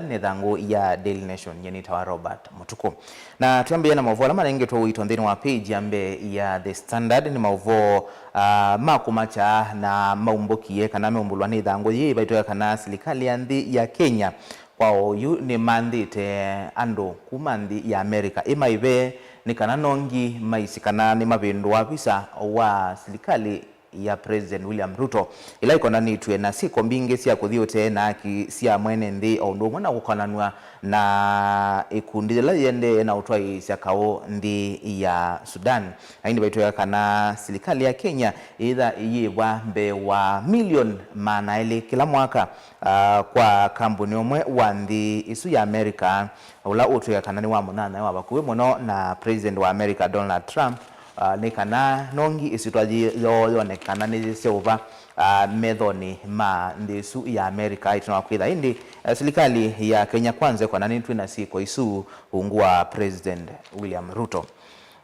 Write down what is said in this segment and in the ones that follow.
ni thangu ya Daily Nation yeni tawa Robert Mutuku. Na tuambie na mauvo alama nenge tuwa uitondeni wa page ambe ya The Standard ni mauvo makumacha na maumbokie kana meumbulwa ni thangu ye baitoya kana silikali ya ndi ya Kenya kwao yu ni mandite ando kumandi ya Amerika ima ibe ni kana nongi maisi kana ni mabindu wa visa wa silikali ya President William Ruto ila ikona nitwe na siko mbinge sia kuthiote na sia mwene ndi ondo mwana gukananwa na ikundi la yende na utwai sia kao ndi ya Sudan aindi baitoya kana silikali ya Kenya either yebwa mbe wa million manaili kila mwaka kwa kampuni omwe wa ndi isu ya America ula utwaya kana ni wa munana wa bakuwe muno na President wa America Donald Trump nekana nongi isitwaji yonekana ni seova medhoni ma ndisu ya Amerika itinawakwitha indi silikali ya Kenya kwanza kwa nani twina siko isu ungua President William Ruto.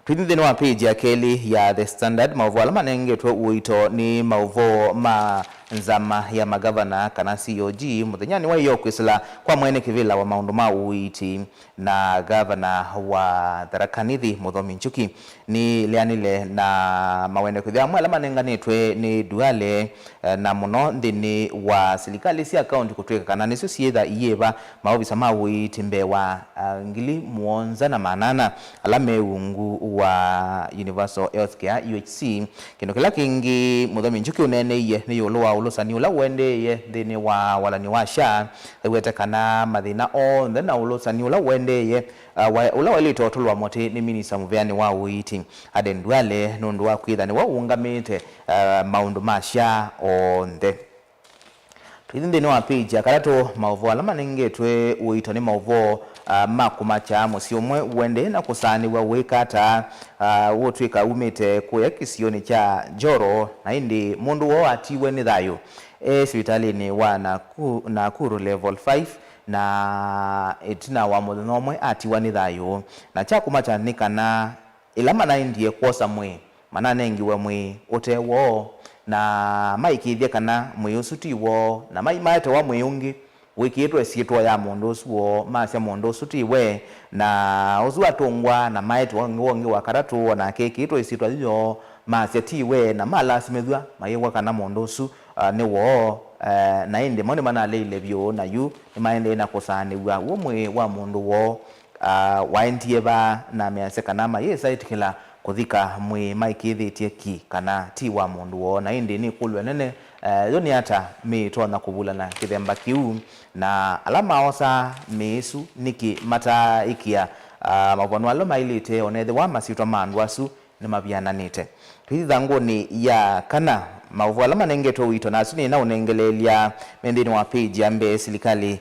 Twithini wa page ya keli ya The Standard mauvo alama nenge twe uito ni mauvo ma nzama ya magavana kana COG muthenyani wa iyo kwisila kwa mwene kivila wa maundu ma uiti na gavana wa Tharaka Nithi Muthomi Njuki ni leanile na mawene kwithia mwe alama nenganitwe ni Duale na muno ndini wa silikali si account kutweka kana nisu sietha iyeva maovisa ma uiti mbewa ngili muonza na manana alame ungu wa Universal Healthcare UHC kino kila kingi Muthomi Njuki unene iye ni yuluwa ulusani ula wende ye dhini wa walani wa SHA wete kana madhina o ndena ulusani ula wende ye ula walito otulwa moti ni minisa muveani wa uiti Aden Duale nundu wa kwitha ni wa ungamite maundu ma SHA onde twithini wa page akarato mauvo alama ningetwe uito ni mauvo makumacha musio mwe wende na kusani wa wekata wotwika umite kuya kisioni cha Njoro na indi mundu wo atiwe ni thayo hospitali ni wa Nakuru level 5 na etina wa muthenya omwe atiwa ni thayo na cha kumacha nikana ilama na indie kwosa mwe manane ngiwe mwe utewo na maikithia kana mwiyusutiwo na maimate wa mwiyungi wikitwe sietwa ya mundu usuo masya mundu usutiwe na uzu atungwa na maite wongi wakaratu na kekitwe isitwa yo masya tiwe na malasimethwa mayewa kana mundu usu ni wo na indi mone mana leile byo na yu ni maende na kusaniwa umwe wa mundu wo waentieba na mease kana ma yesa itikila kuthika mwe maikithitie ki kana ti wa mundu wo na indi ni kulwe nene yoni hata mitona kubula na kithemba kiu na alama osa mesu niki mata ikia mavonu aloma ilite onethe wa masitwa mandwasu ni mabiananite twithangu ni ya kana mauvu alama nengeto wito na asuni na unengelelia mendini wa page ambe silikali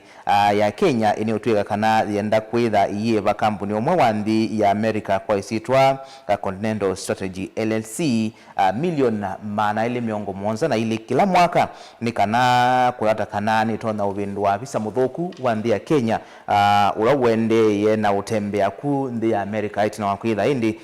ya Kenya inayotweka kana yenda kwitha iyeva kampuni omwe wa nthi ya America kwa isitwa Continental Strategy LLC million mana ile miongo monza na ile kila mwaka ni kana kurata kana ni tona uvindu wa visa muthoku wa nthi ya Kenya ula wende ye na utembea ku nthi ya America itina wa kwitha indi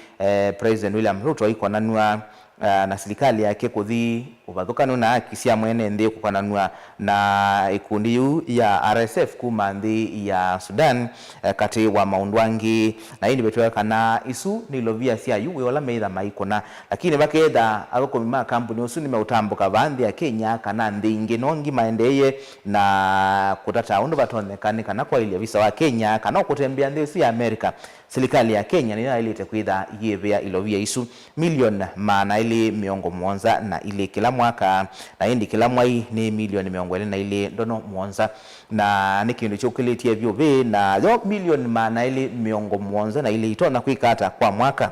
President William Ruto iko nanua na silikali yake kuthi uvathukano na kisia mwene nthi kukananua na ikundi yu ya RSF kuma nthi ya Sudan kati wa maundwangi na hindi betwe kana isu nilovia sia yu wala meitha maikona lakini baketha agoko mima kampuni usu ni meutambuka vanthi ya Kenya kana nthi ingi nongi maendeye na kutata undu batonekane kana kwa ile visa wa Kenya kana kutembea nthi isu ya America silikali ya Kenya ni ilite kwitha yevea ilovia isu million maana ile miongo mwonza na ile kila mwaka na hindi kila mwai ni milioni miongo na ile ndono mwonza na nikindu chokuletie vyo be na yo million maana ile miongo mwonza na ile itona kwikata kwa mwaka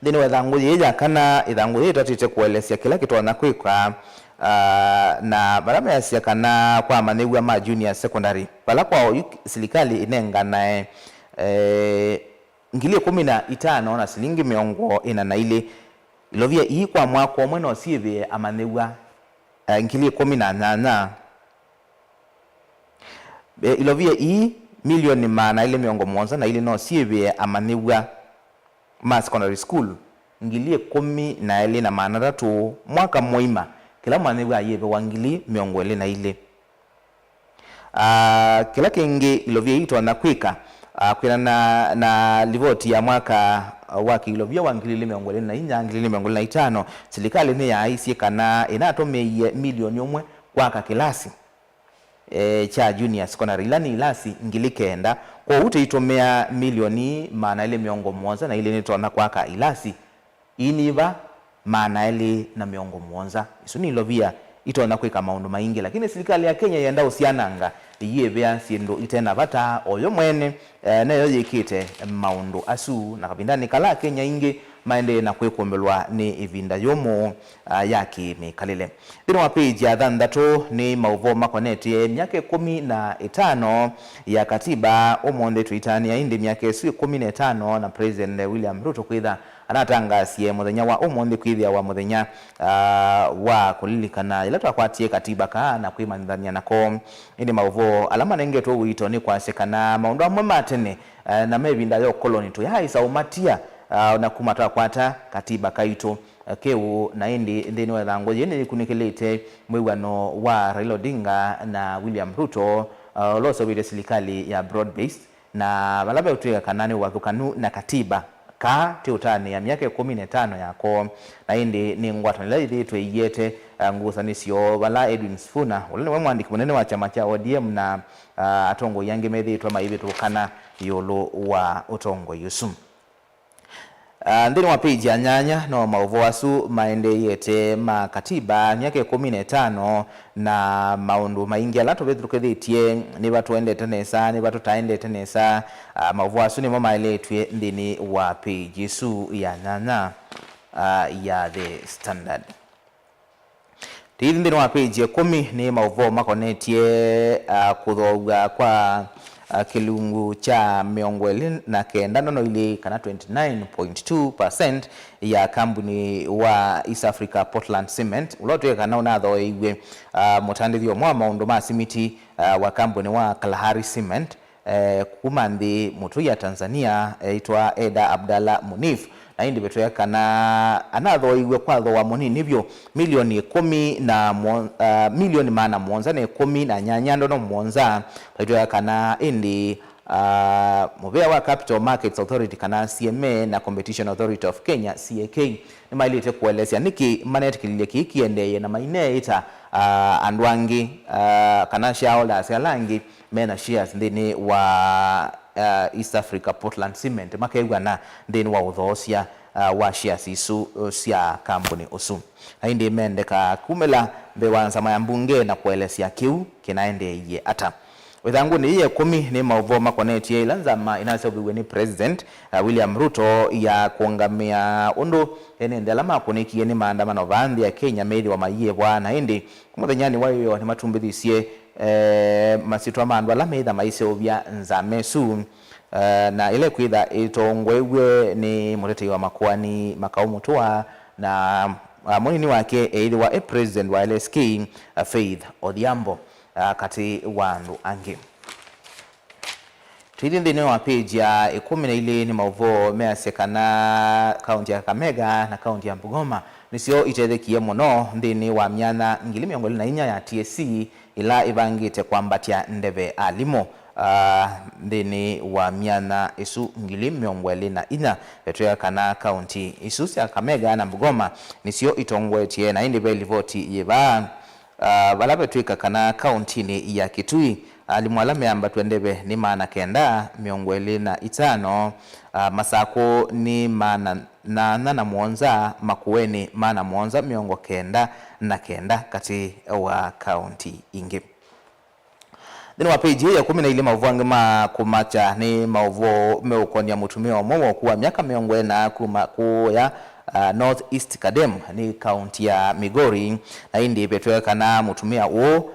thini wethangu yeja kana ithangu yetu tatite kuelesya kila kitu na kwika na barama ya sia kana kwa manewa ma junior secondary bala kwa silikali inenga nae ngili 15 na silingi miongo ina na ile ilovia hii kwa mwako omwe no sieve amanewa ngili 18 ilovia hii milioni maana ile miongo monza na ile no sieve amanewa ma secondary school ngili 10 na ile na maana tatu mwaka moima kila manewa yeve wangili miongo ile na ile kila kingi ilovia itwa na kwika kwina na livoti ya mwaka wa kilovia wa ngilili miongoli na inya ngilili miongoli na itano serikali ni ya isi kana inatomeye milioni umwe kwa kakilasi cha junior secondary lani ilasi ngilikenda kwa ute itomea milioni maana ile miongo mwanza na ile nitona kwa ka ilasi iniva maana ile na miongo mwanza isu ni lovia itona kwika maundu maingi lakini serikali ya Kenya yenda usiananga yebea siendo itena bata oyo mwene nayo yikite maundu asu na kabindani kala Kenya ingi maende na kwekumbelwa ni ivinda yomo yaki mikalile dino wa page ya thandatu ni mauvo makoneti miaka 15 ya katiba umonde tuitani ya indi miaka 15 na President William Ruto kwitha anatangasie muthenya wa umonde kwithia wa muthenya wa kulilikana ila twakwatie katiba kana kwimanithania nako indi mauvo alama nengetwo wito ni kwasekana maundu amwe matene na mevinda yo koloni tu yaisa umatia na kumata kwata katiba kaito keu na indi ndeni wa thango yene kunikilete mwewano wa Raila Odinga na William Ruto loso bide serikali ya broad based na balaba utweka kanane wa thukanu na katiba ka teutani ya miaka 15 yako na indi ni ngwatanila ithi tweyete ngusanisio bala Edwin Sifuna wale ni mwandiki munene wa chama cha ODM na atongo yange methi twa maibi tukana yolo wa utongo yusum ndini wa page ya nyanya no mauvo asu maende yete makatiba miaka 15 na maundu maingi alato bethu kethetie ni watu ende tenesa ni watu taende tenesa mauvo asu ni mama eletwe ndini wa page su ya nyanya ya The Standard ndini wa page ya 10 ni mauvo makonetie kuthouga kwa kilungu cha miongweli na kenda nono ile kana 29.2% ya kampuni wa East Africa Portland Cement ulotoe kana unatho iwe mutandithio mwa maundu ma simiti wa kampuni wa Kalahari Cement kumanthi mutu ya Tanzania itwa Eda Abdalla Munif na indi betu kana anatho iwe kwatho wa munini nivyo milioni 10 na milioni maana mwonza na 10 na nyanyando no mwonza betu kana indi muvea wa Capital Markets Authority kana CMA na Competition Authority of Kenya CAK ni mailite kuelezea niki manet kilile kikiendeye na maine ita andwangi kana shareholders yalangi mena shares ndini wa East Africa Portland Cement makegwa na ndini wa uthosia wa shares isu sia kampuni usu haindi mendeka kumela bewanza mayambunge na kuelezea kiu kinaendeye ata wethangu ni iye 10 ni mauvo makonetie ilanzama inasebiwe ni President William Ruto ya kuangamia undu ene alama kunikie ni maandamano vanthi ya Kenya methi wa maiye bwana indi kumuthenyani wayo ni matumbithisie masitwa mandu ala meitha maise ovya nzamesu na ile kwitha itongwewe ni mutetei wa makwani makaumutua na munini wake eithi wa President wa LSK Faith Odhiambo kati wandu angi twithindini wa page ya 12 ni mauvo measekana kaunti ya Kakamega na kaunti ya Bungoma nisio itethekie muno ndini wa myana 24 ya TSC ila ibangite kwambatia ndeve alimo ndini wa myana isu 24 betwe kana kaunti isu ya Kakamega na Bungoma nisio itongwetie na indi beli voti yeba balabe twika kana kaunti ni ya Kitui alimwalame amba twendebe ni maana kenda 25 masako ni maana na mwonza makuweni maana mwonza miongo kenda na kenda kati wa kaunti ingi dini wa page ya 12 mauvuange makumacha ni mauvo meukonia mutumia wa momo kuwa miaka miongo na kuya North East Kadem ni kaunti ya Migori na indi betwe kana mutumia uo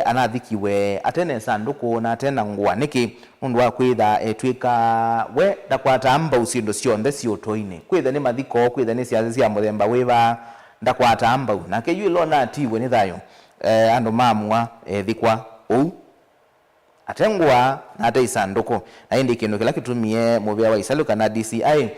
anathikiwe atene sanduku na tena ngwa niki mundu wa kwitha etwika we ndakwata amba usindo cionthe ciotoine kwitha ni mathiko kwitha ni ciazi cia muthemba wiva ndakwata amba na keyu lona atiwe ni thayo andu mamwa thikwa ou atengwa na ate isanduku na indi kindu kila kitumie muvya wa isalu kana DCI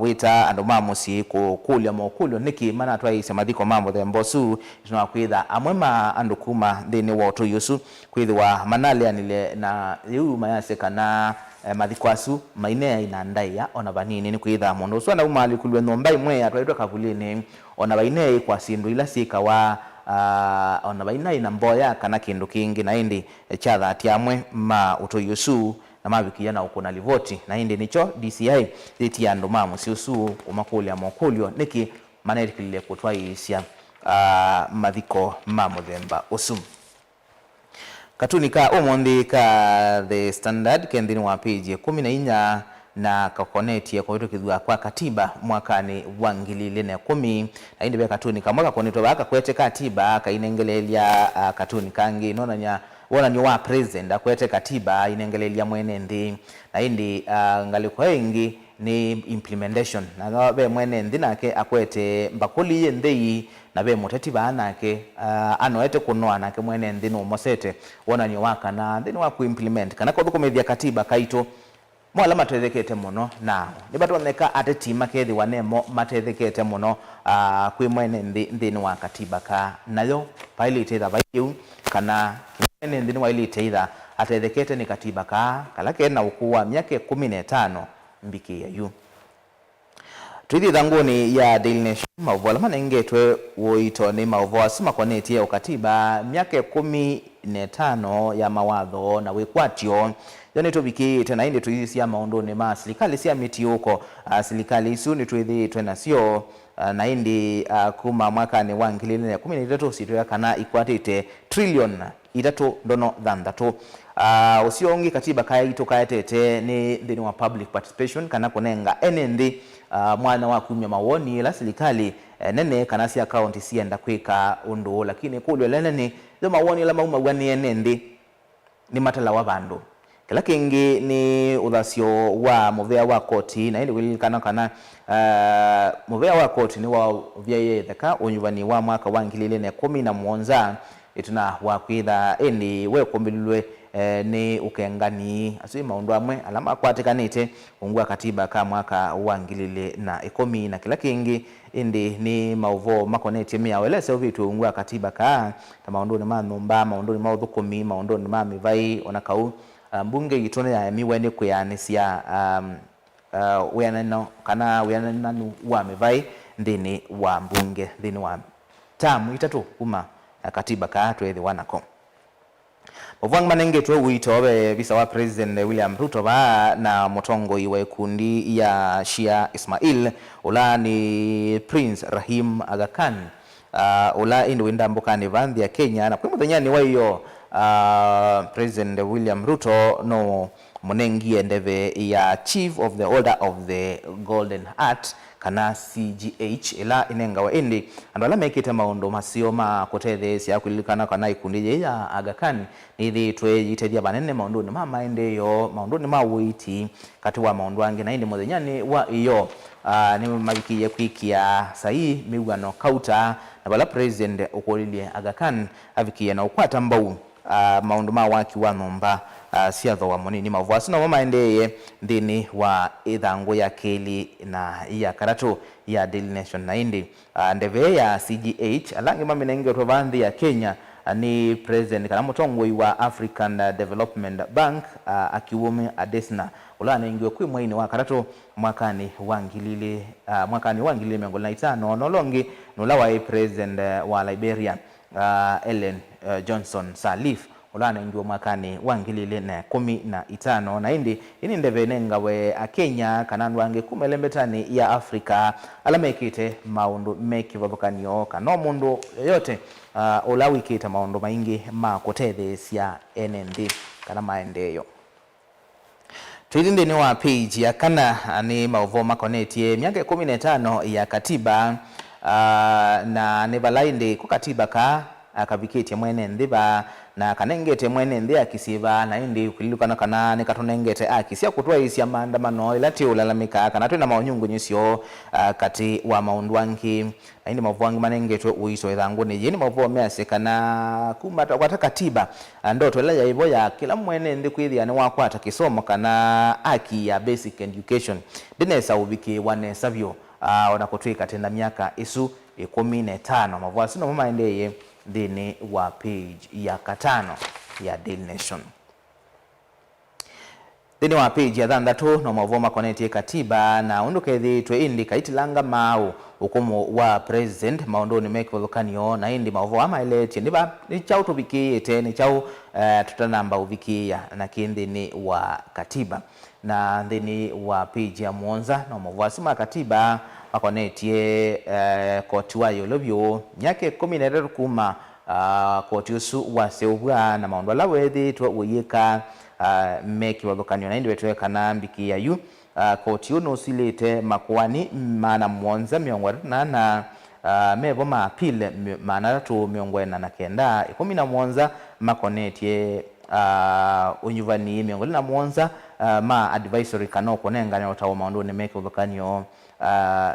wita andu mamusi kukulya mokulyo niki mana twaise mathiko mambo the mbosu tunakwitha amwema andu kuma thini wa utuyusu kwithwa manale anile na yu mayase kana mathiko asu maine ina ndaiya ona banini ni kwitha mundu uso na umali kulwe nomba imwe atwaitwa kavulini ona baine kwa sindu ila sika wa ona baina ina mboya kana kindu kingi na indi cha dhati amwe ma utuyusu na mabikia na ukuna livoti na indi nicho DCI thiti andu mamusi usu umakulya mokulyo niki manetikile kutwaisya mathiko mamuthemba usu. Katuni ka umundi ka The Standard kendini wa page 14 na kakonetie kwa vitu kidhua kwa katiba mwakani wa 2010 na indi be katuni ka mwaka koneto baka kwete katiba kainengelelia katuni kangi nona nya wona ni wa president akwete katiba inengelelia mwenendi na indi ngaliko hengi ni implementation na be mwenendi nake akwete mbakuli yendei na be muteti banake anoete kunoa nake mwenendi no mosete wona ni waka na then wa ku implement kana ko kumethia katiba kaito mwala matethekete muno na nibatwaneka atetima kethi wanemo matethekete muno kwi mwene nthini wa katiba ka nayo pilot itha bayu kana mwene nthini wa ilite itha atethekete ni katiba ka kala kena ukuwa miaka 15 mbiki ya yu Tuithi thanguni ya Daily Nation mauvola manengetwe woito ni mauvoa sima konetie ukatiba miaka 15 ya mawatho na wikwatio yoni tubiki tena indi tuisia maondoni ma serikali sia miti huko serikali isu ni tuithi twena sio na indi kuma mwaka ni 2013 sitwa kana ikwatite trillion 3.3 usiongi katiba kaito kaetete ni thini wa public participation kana kunenga enendi mwana wa kumya mawoni la serikali nene kana si account sienda kwika undu lakini kulwe lenene zo mawoni la mauma gwani enendi ni matala wa bandu kila kingi ni uthasio wa muvea wa koti na ili wilikana kana muvea wa koti ni wa vyaye theka unyuvani wa mwaka wa 2017 ituna wa kwitha eni we kumbilwe ni ukengani asui maundu amwe alama kwatikanite ungwa katiba ka mwaka wa 2010 na kila kingi indi ni mauvo makonete mia welese vitu ungwa katiba ka ta maundu ni manumba maundu ni maudhukumi maundu ni mamivai onakau mbunge itone ya miwene kuyanisia uyanano kana uyananu wa mivai ndini wa mbunge ndini wa tamu itatu kuma katiba ka twethi wanako Muvang manenge tuwe uitowe visa wa President William Ruto ba na motongo iwe kundi ya Shia Ismail ula ni Prince Rahim Aga Khan ula indi wenda mbukani vandhi ya Kenya na kwa mudhanyani wa iyo President William Ruto no munengi endeve ya Chief of the Order of the Golden Heart kana CGH ila inenga wa indi andwala mekite maundu masio makotethe sia kulilikana kana ikundi ya Aga Khan nithi tweyitedia banene maundu ni mama ende yo maundu ni mawiti kati wa maundu ange na indi muthenyani wa iyo ni mabikiye kwikia sahi miugano kauta na bala president ukolilie Aga Khan avikiye na ukwata mbau maundu ma waki wa nomba siatho wa monini mavwasi na maendeye ndini wa ithangu ya keli na ya karatu ya Daily Nation na indi ndeve ya CGH alangi maminenge tovandhi ya Kenya ni president kana mutongoi wa African Development Bank akiwume Adesina ulana ingiwe kwi mwaini wa karatu mwakani wangilile mwakani wangilile mengolina itano nolongi nulawa president wa Liberia Ellen Johnson Sirleaf ulana ingiwa mwakani wangilile na 15 na indi ini ndeve nenga we Kenya kanandu wange kumelembetani ya Afrika alamekite maundu meki vabakanyo kano mundu yote ulawikita maundu maingi makotethe sia NND kana maendeyo Tuilinde ni wa page ya kana ni mauvo makonetie miaka 15 ya katiba na nebalainde ku katiba ka akavikitie mwene ndhiba na kanengete mwene ndhi akisiba na indi kulilukana kana nekatonengete akisia kutwa isi maandamano ila ti ulalamika kana twina maonyungu nyisio kati wa maundwangi na indi mavuangi manengetwe uiso ithangu ni yini mavuo measekana kumata kwa katiba ndoto ila yaivo ya kila mwene ndhi kwithia ni wakwata kisomo kana aki ya basic education dinesa ubiki wane savyo wanakotwika tenda miaka isu 15 mavuo sino mama endeye dhini wa page ya 5 ya Daily Nation. Dhini wa page ya 6 no mavoma koneti katiba na undukethi twe indi kaitilanga mau ukumu wa president maondoni make volkanio na indi mavo ama eleti ndiba ni chau tubikiite ni chau tutanamba ubikia na kindini wa katiba na dhini wa page ya Mwanza no mavo asima katiba akonetie koti wa yolobyo nyake 13 kuma koti usu wa seubwa na maondo lawethi twa uyika meki wathokanio na indi wetweka na mbiki ya yu koti uno usilite makuani mana Mwanza na mevo maapile mana 349 17 makonetie unyuvani na Mwanza ma advisory kanoko nenga utawa maondo ne meki wathokanio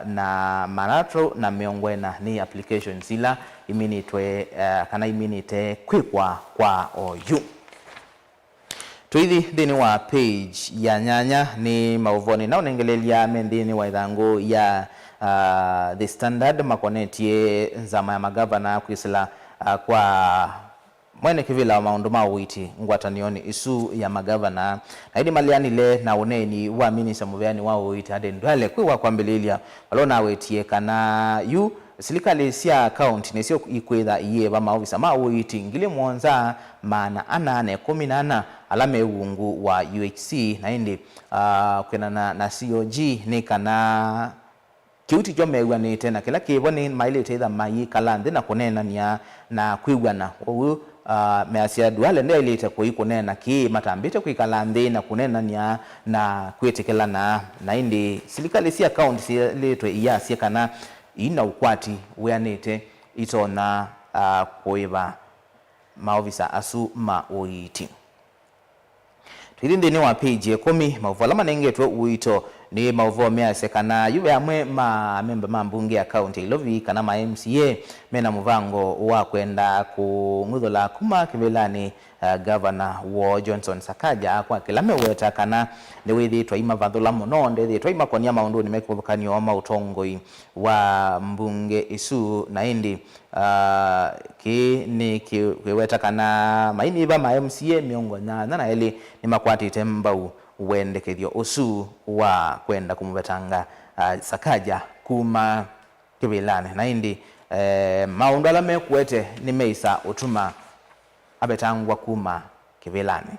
na manatro na miongwena ni application sila iminitwe kana iminite kwikwa kwa oyu tuithi dhini wa page ya nyanya ni mauvoni na unengelelia mendini wa idhangu ya The Standard makonetie nzama ya magavana kwisila kwa mwene kivila wa maundu mawiti ngwatanioni isu ya magavana na hidi maliani le na uneni wa minisa muveani wa uiti hade ndwale kwiwa kwa mbililia walona wetie kana yu silikali siya account nesio ikwetha iye ba maofisa ma uiti ngili Mwanza mana anane 18 alame uungu wa UHC na hindi kwena na COG ni kana kiuti jomewa ni tena kila kiboni mailete itha mai kalande na kunena niya na kwigwana uyu measia duale ndia ilite kuikunena ki matambite kuikalande na kunena niya na kwetekela na hindi silikali siya account silitwe iya siya kana ina ukwati weanete itona kuiba maofisa asu mauiti twilindini wa page ya 10 mauvala manengetwe uito ni mauvo measekana yuwe amwe member mambunge ya county ilovi kana ma MCA mena muvango wa kwenda kungudhola kuma kivelani governor wa Johnson Sakaja kwa kilame weta kana newithi twaima vathula muno ndethi twaima konia maundu ni mekuvukani wa utongoi wa mbunge isu na indi ki ni kiweta kana maini ba ma MCA miongo na eli ni makwati tembau wendekethio usu wa kwenda kumvetanga Sakaja kuma kivilane na indi maundu ala mekwete ni meisa utuma abetangwa kuma kivilane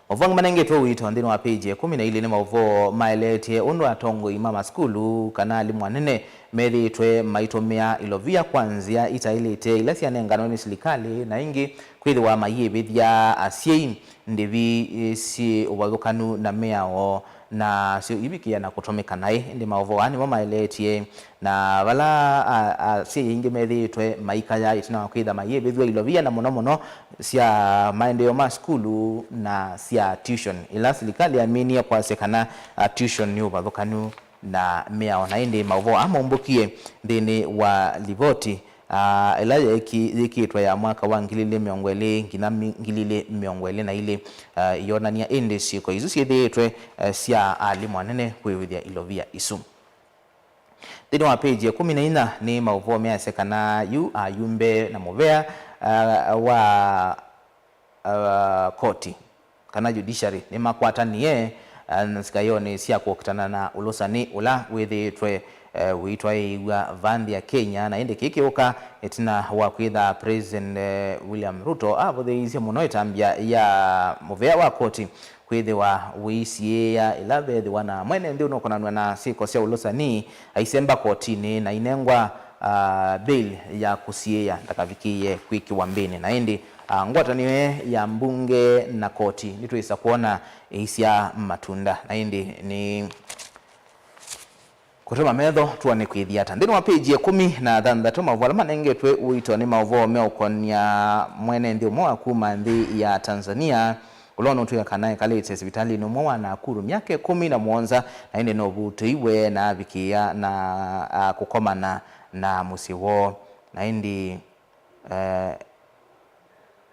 mavongi manengetwe uito ndino wa page 12 ni mavo maeletie undu atongo imama skulu kanali mwanene merithwe maitomea ilovia kwanzia itailite ilasia nengano ni silikali na ingi kwithi wa mayibithia asiei ndivi si uwathukanu na meao na sio ibikia na kutomeka nae ndi mavo ani maeletie na wala si ingi merithwe maikaya itina kwitha mayibithwa ilovia na muno sia maendeleo ma skulu na sia tuition ila silikali amini kwa sekana tuition ni uwathukanu na meao na indi mavo amombokie ndini wa livoti ila ikitwa ya mwaka wa ngilile miongwele ngina ngilile miongwele na ile yonania indi siko izu siethitwe sia alimu anene kwithia ilovia isu ndini wa page ya 14 ni mavo measekana yu ayumbe na muvea wa koti kana judiciary ni makwatanie nsikayoni sia kuokitana na ulusani ula withitwe uitwa iwa vandi ya Kenya na indi kikiuka etina wa kwitha President William Ruto avuthiisye muno itambia ya muvea wa koti kwithiwa wisia ilavethi wana mwene ndi unokonanwa na siko sia ulusani aisemba kotini na inengwa bill ya kusiea ndakavikie kwiki wambini na indi ngwataniwe ya mbunge na koti nitwisa kuona isia matunda na indi ni kutuma metho tuone kwithiata ndini wa page ya 16 mavuala manengetwe uito ni mauvo meukonia mwene nthi umwe kuma nthi ya Tanzania ulono tuya kanae kalete sibitali no mwa na Nakuru myake 17 na ine no butiwe na bikia na kukomana na musiwo na indi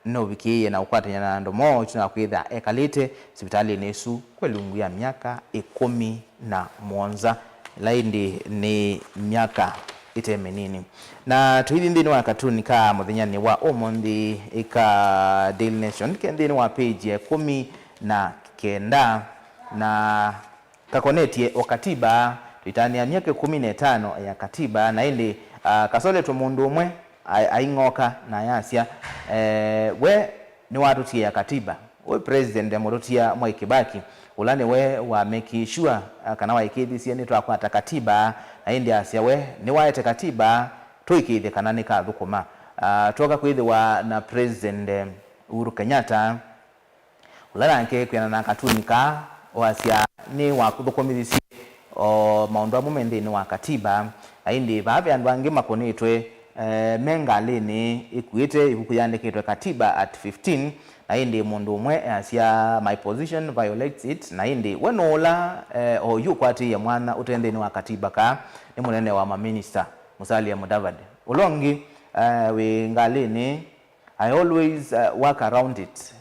no bikie na ukwatanya na ndomo tuna kwitha ekalete sibitali nesu kwelungu ya myaka 17 laindi ni myaka itemenini na tuhithi ndini wa katuni ka muthenyani wa umundi ika Daily Nation kendini wa page ya 19 na kakonetie o katiba tuitania myaka 15 ya katiba na indi kasole tu mundu umwe aingoka na yasia we ni watu tia ya katiba we president ya Murutia Mwai Kibaki ulane we wa make sure kana wa ikithisia ni twakwata katiba na India sia we ni waete katiba tuikithi kana ni ka thukuma toka kwithiwa na president Uhuru Kenyatta ulana nke kwena na katunika wasia ni wa kuthukumithisia o maundu amwe ndini wa katiba na indi baadhi andu angi makonitwe mengalini ikuite ibuku yandikitwe katiba at 15 na indi mundu umwe asia my position violates it na indi wenola oyu kwati ya mwana utendeni wa katiba ka ni munene wa maminister Musalia Mudavadi ulongi we ngalini I always work around it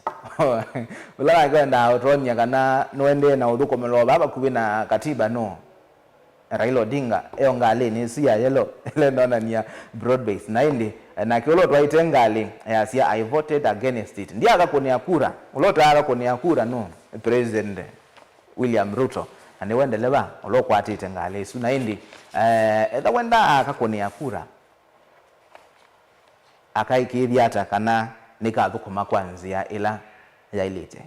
ulala kwenda utonya kana noende na uthukomelo baba kubina katiba no Raila Odinga ngalini siya yelo ile ndona ni broad base na indi na kiolo twaite ngali yasia I voted against it ndia akakonia kura ulota akakonia kura no president William Ruto ane wendeleba ulokwatite ngali su na indi etha wenda akakonia kura akaikithiata kana nikathukuma kwanzia ila yailite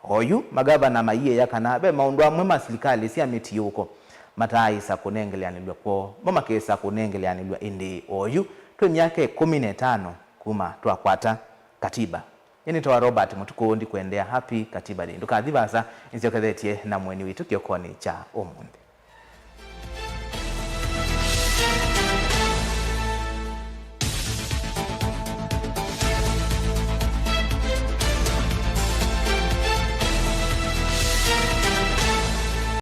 oyu magavana maiye yakana be maundu amwe masirikali sia mitiuko mataisa kunengeleanilwa kwa mama kesa kunengeleanilwa indi oyu tu myaka 15 kuma twakwata katiba yani twa Robert Mutuku ndi kuendea happy katiba ndi ndukathivasa nziokethetie na mweni witu kiokoni cha umundi.